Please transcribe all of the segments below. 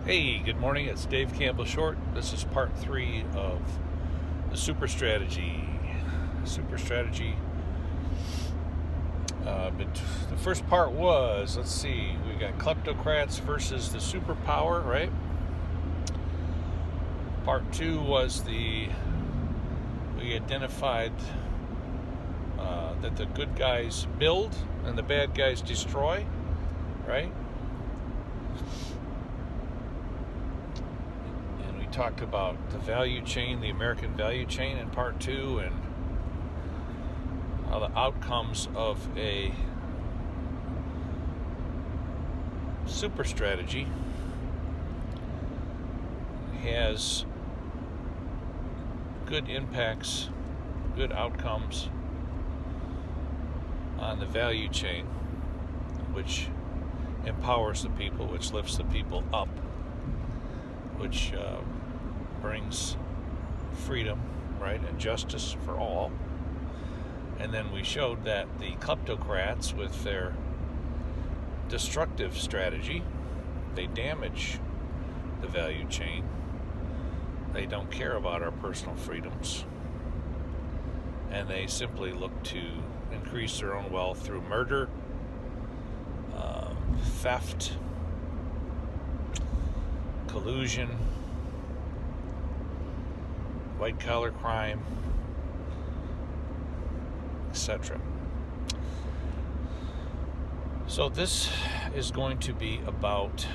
Hey, good morning. It's Dave Campbell Short. This is part 3 of the super strategy. But the first part was, let's see, we got kleptocrats versus the superpower, right? Part 2 was we identified that the good guys build and the bad guys destroy, right? Talked about the value chain, the American value chain in part 2, and how the outcomes of a super strategy has good impacts, good outcomes on the value chain, which empowers the people, which lifts the people up, which brings freedom, right, and justice for all. And then we showed that the kleptocrats, with their destructive strategy, they damage the value chain. They don't care about our personal freedoms, and they simply look to increase their own wealth through murder, theft, collusion, white-collar crime, etc. So this is going to be about,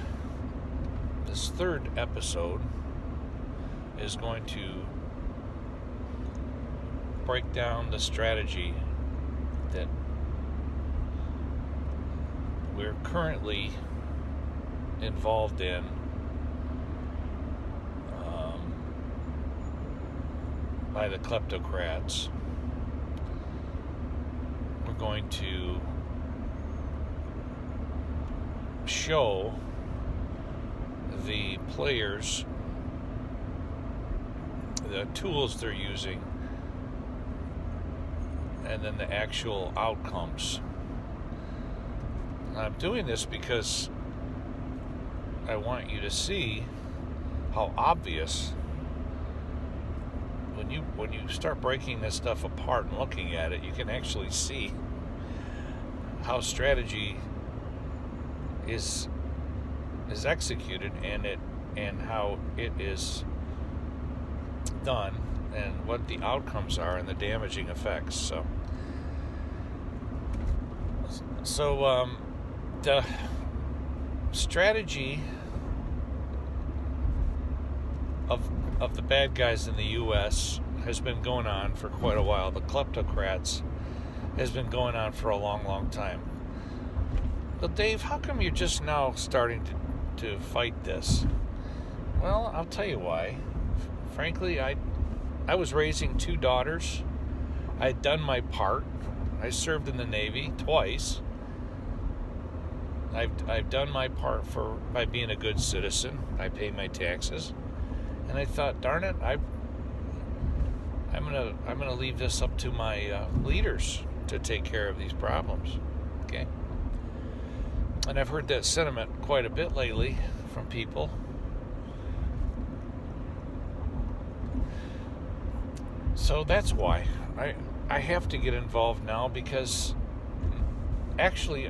this third episode is going to break down the strategy that we're currently involved in by the kleptocrats. We're going to show the players the tools they're using and then the actual outcomes. I'm doing this because I want you to see how obvious, when you start breaking this stuff apart and looking at it, you can actually see how strategy is executed and how it is done and what the outcomes are and the damaging effects. So the strategy of the bad guys in the U.S. has been going on for quite a while. The kleptocrats has been going on for a long, long time. But Dave, how come you're just now starting to fight this? Well, I'll tell you why. Frankly, I was raising 2 daughters. I had done my part. I served in the Navy twice. I've done my part by being a good citizen. I pay my taxes. And I thought, darn it, I'm gonna leave this up to my leaders to take care of these problems. Okay. And I've heard that sentiment quite a bit lately from people. So that's why I have to get involved now, because actually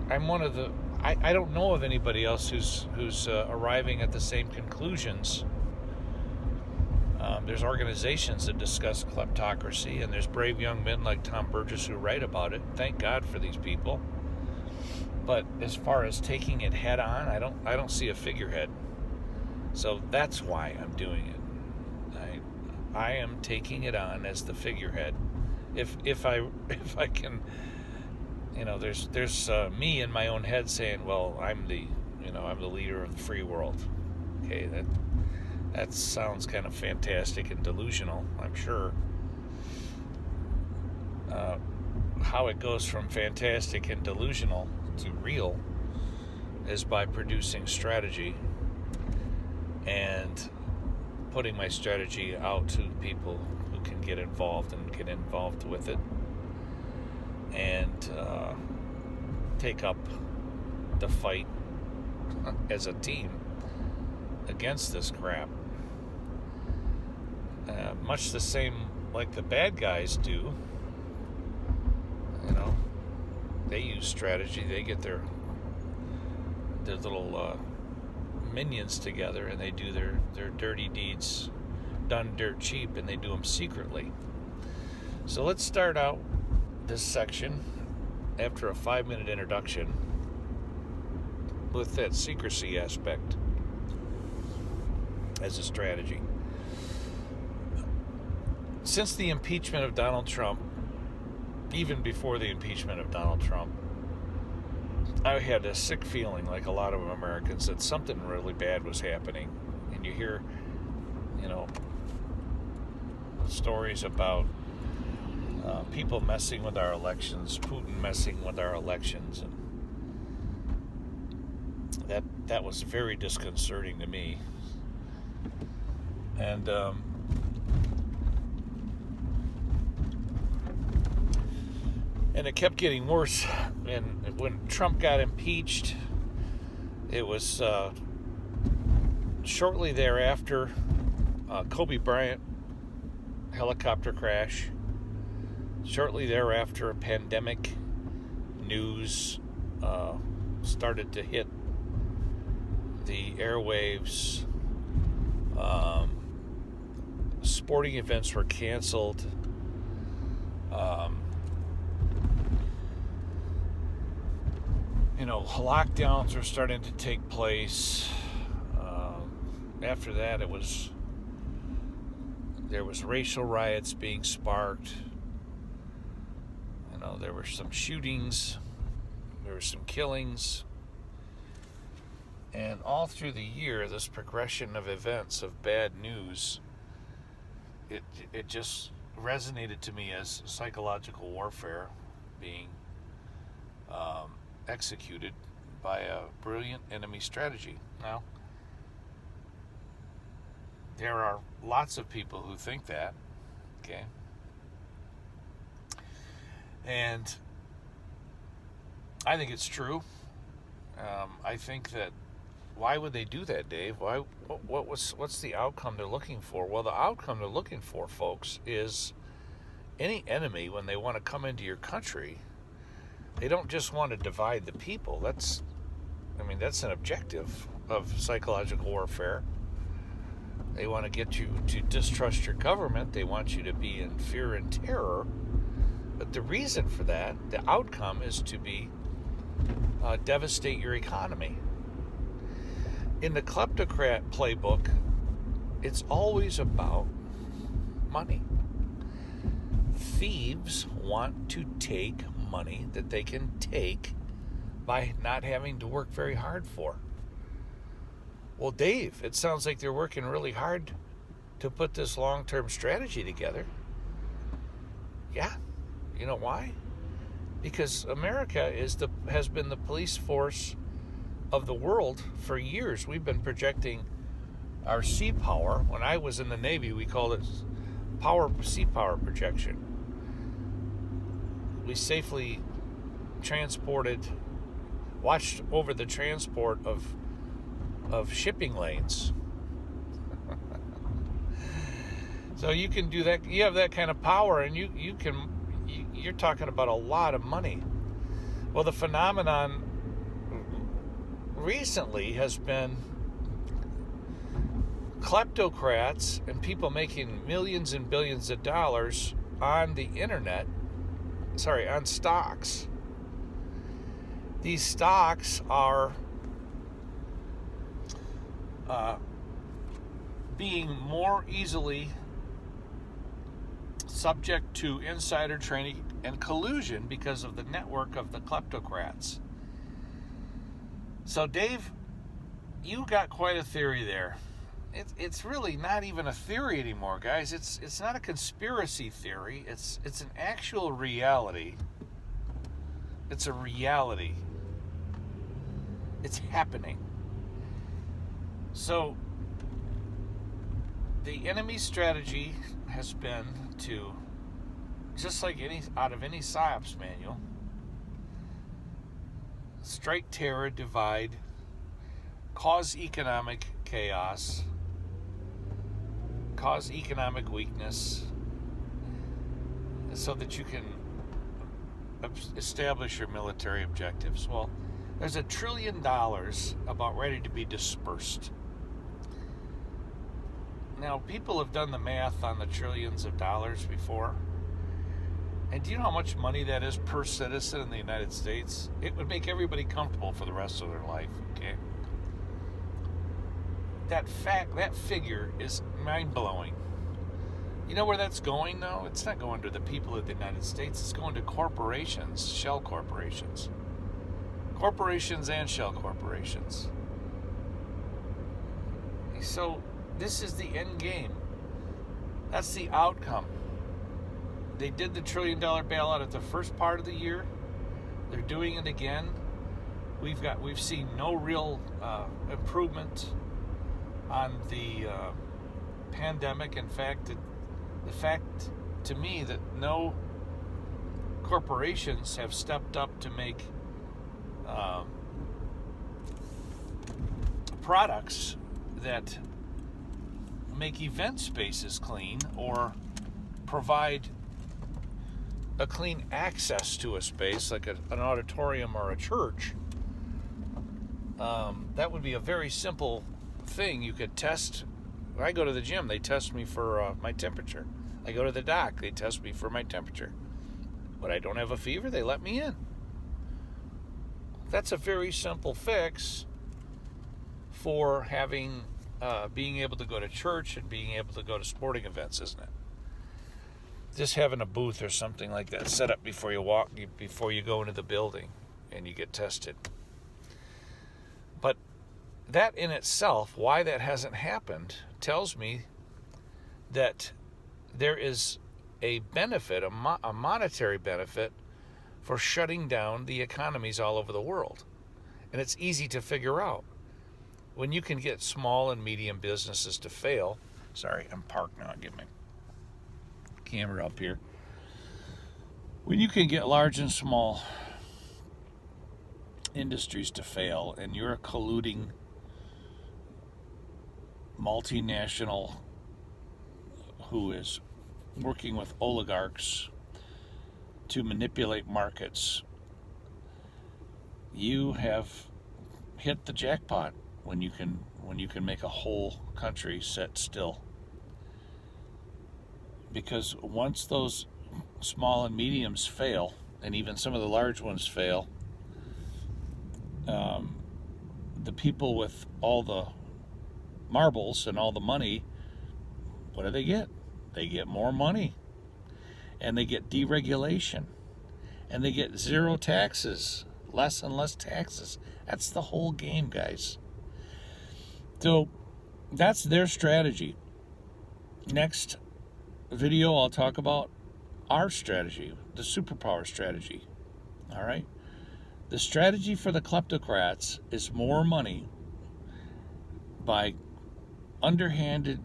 I'm one of the, I don't know of anybody else who's arriving at the same conclusions. There's organizations that discuss kleptocracy, and there's brave young men like Tom Burgess who write about it. Thank God for these people. But as far as taking it head on, I don't see a figurehead. So that's why I'm doing it. I am taking it on as the figurehead. If I can. There's me in my own head saying, well, I'm the leader of the free world. Okay, that sounds kind of fantastic and delusional, I'm sure. How it goes from fantastic and delusional to real is by producing strategy and putting my strategy out to people who can get involved with it and take up the fight as a team against this crap. Much the same like the bad guys do. You know, they use strategy. They get their little minions together, and they do their dirty deeds done dirt cheap, and they do them secretly. So let's start out this section after a 5-minute introduction with that secrecy aspect as a strategy. Since the impeachment of Donald Trump, even before the impeachment of Donald Trump, I had a sick feeling, like a lot of Americans, that something really bad was happening. And you hear, stories about people messing with our elections, Putin messing with our elections, and that was very disconcerting to me. And it kept getting worse. And when Trump got impeached, it was shortly thereafter, Kobe Bryant helicopter crash. Shortly thereafter, a pandemic news started to hit the airwaves. Sporting events were canceled. Lockdowns were starting to take place. After that, there was racial riots being sparked. There were some shootings. There were some killings. And all through the year, this progression of events, of bad news, it just resonated to me as psychological warfare being executed by a brilliant enemy strategy. Now, there are lots of people who think that, okay? And I think it's true. I think that, why would they do that, Dave? What's the outcome they're looking for? Well, the outcome they're looking for, folks, is any enemy, when they want to come into your country, they don't just want to divide the people. That's an objective of psychological warfare. They want to get you to distrust your government. They want you to be in fear and terror. But the reason for that, the outcome, is to devastate your economy. In the Kleptocrat playbook, it's always about money. Thieves want to take money that they can take by not having to work very hard for. Well, Dave, it sounds like they're working really hard to put this long-term strategy together. Yeah. You know why? Because America has been the police force of the world for years. We've been projecting our sea power. When I was in the Navy, we called it sea power projection. We safely watched over the transport of shipping lanes. So you can do that. You have that kind of power, and you're talking about a lot of money. Well, the phenomenon recently has been kleptocrats and people making millions and billions of dollars on the internet, on stocks. These stocks are being more easily subject to insider trading and collusion because of the network of the kleptocrats. So, Dave, you got quite a theory there. It's really not even a theory anymore, guys. It's not a conspiracy theory. It's an actual reality. It's a reality. It's happening. So, the enemy strategy has been to, just like out of any PSYOPs manual, strike terror, divide, cause economic chaos, cause economic weakness, so that you can establish your military objectives. Well, there's $1 trillion about ready to be dispersed. Now, people have done the math on the trillions of dollars before. And do you know how much money that is per citizen in the United States? It would make everybody comfortable for the rest of their life, okay? That figure is mind-blowing. You know where that's going, though? It's not going to the people of the United States. It's going to corporations, shell corporations. Corporations and shell corporations. So this is the end game. That's the outcome. They did the $1 trillion bailout at the first part of the year. They're doing it again. We've seen no real improvement on the pandemic. In fact, the fact to me that no corporations have stepped up to make products that make event spaces clean or provide a clean access to a space like an auditorium or a church. That would be a very simple thing. You could test. When I go to the gym, they test me for my temperature. I go to the doc, they test me for my temperature. But I don't have a fever, they let me in. That's a very simple fix for having being able to go to church and being able to go to sporting events, isn't it? Just having a booth or something like that set up before you go into the building and you get tested. But that in itself, why that hasn't happened, tells me that there is a benefit, a monetary benefit, for shutting down the economies all over the world. And it's easy to figure out. When you can get small and medium businesses to fail, sorry, I'm parked now, I'll get my camera up here. When you can get large and small industries to fail, and you're a colluding multinational who is working with oligarchs to manipulate markets, you have hit the jackpot when you can make a whole country sit still. Because once those small and mediums fail, and even some of the large ones fail, the people with all the marbles and all the money, what do they get? They get more money, and they get deregulation, and they get zero taxes, less and less taxes. That's the whole game, guys. So that's their strategy. Next video, I'll talk about our strategy, the superpower strategy. All right? The strategy for the kleptocrats is more money by underhanded,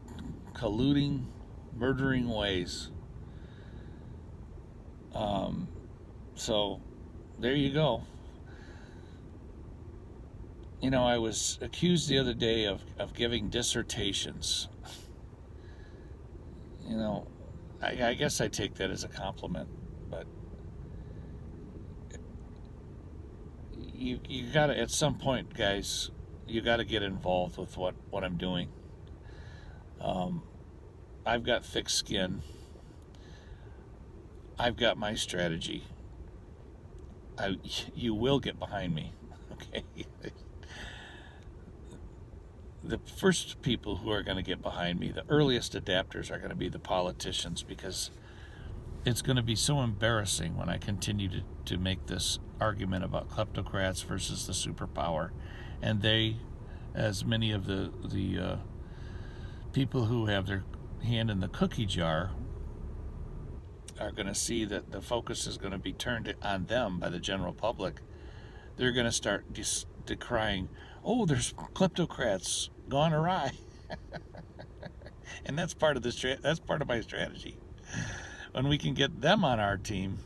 colluding, murdering ways. So there you go. You know, I was accused the other day of giving dissertations. You know, I guess I take that as a compliment, but you gotta, at some point, guys, you gotta get involved with what I'm doing. I've got thick skin. I've got my strategy. You will get behind me, okay? The first people who are going to get behind me, the earliest adapters, are going to be the politicians, because it's going to be so embarrassing when I continue to make this argument about kleptocrats versus the superpower. And they, as many of the people who have their hand in the cookie jar, are going to see that the focus is going to be turned on them by the general public. They're going to start decrying, oh, there's kleptocrats gone awry. And that's part of that's part of my strategy. When we can get them on our team,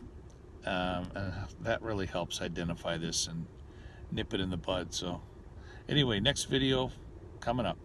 that really helps identify this and nip it in the bud. So Anyway, next video coming up.